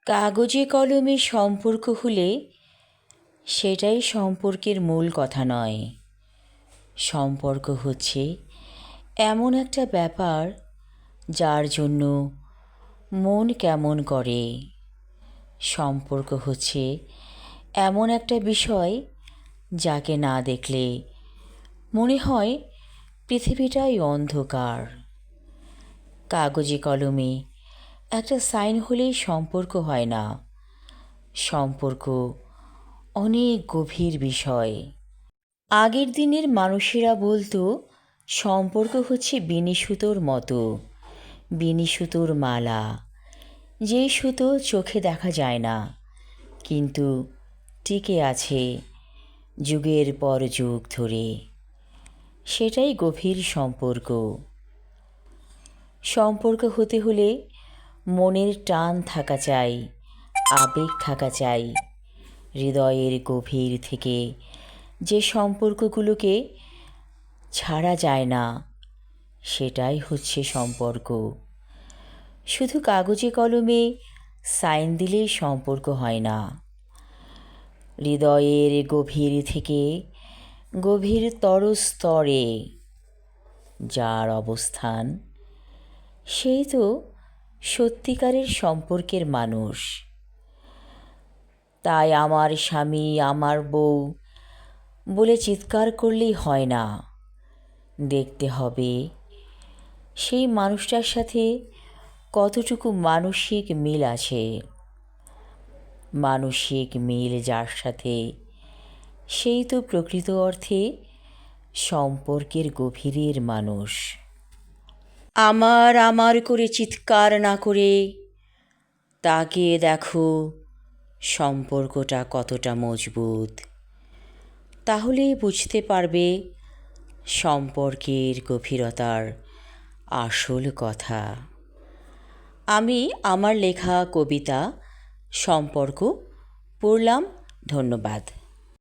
কাগজে কলমে সম্পর্ক হলে সেটাই সম্পর্কের মূল কথা নয়। সম্পর্ক হচ্ছে এমন একটা ব্যাপার যার জন্য মন কেমন করে। সম্পর্ক হচ্ছে এমন একটা বিষয় যাকে না দেখলে মনে হয় পৃথিবীটাই অন্ধকার। কাগজে কলমে একটা সাইন হলেই সম্পর্ক হয় না। সম্পর্ক অনেক গভীর বিষয়। আগের দিনের মানুষেরা বলতো সম্পর্ক হচ্ছে বেনি সুতোর মতো, বেনি সুতোর মালা, যেই সুতো চোখে দেখা যায় না কিন্তু টিকে আছে যুগের পর যুগ ধরে। সেটাই গভীর সম্পর্ক। সম্পর্ক হতে হলে মনের টান থাকা চাই, আবেগ থাকা চাই। হৃদয়ের গভীর থেকে যে সম্পর্কগুলোকে ছাড়া যায় না সেটাই হচ্ছে সম্পর্ক। শুধু কাগজে কলমে সাইন দিলেই সম্পর্ক হয় না। হৃদয়ের গভীর থেকে গভীরতর স্তরে যার অবস্থান, সেই তো সত্যিকারের সম্পর্কের মানুষ। তাই আমার স্বামী, আমার বউ বলে চিৎকার করলেই হয় না। দেখতে হবে সেই মানুষটার সাথে কতটুকু মানসিক মিল আছে। মানসিক মিল যার সাথে, সেই তো প্রকৃত অর্থে সম্পর্কের গভীরের মানুষ। আমার আমার করে চিৎকার না করে তাকে দেখো সম্পর্কটা কতটা মজবুত। তাহলেই বুঝতে পারবে সম্পর্কের গভীরতার আসল কথা। আমি আমার লেখা কবিতা সম্পর্ক পড়লাম। ধন্যবাদ।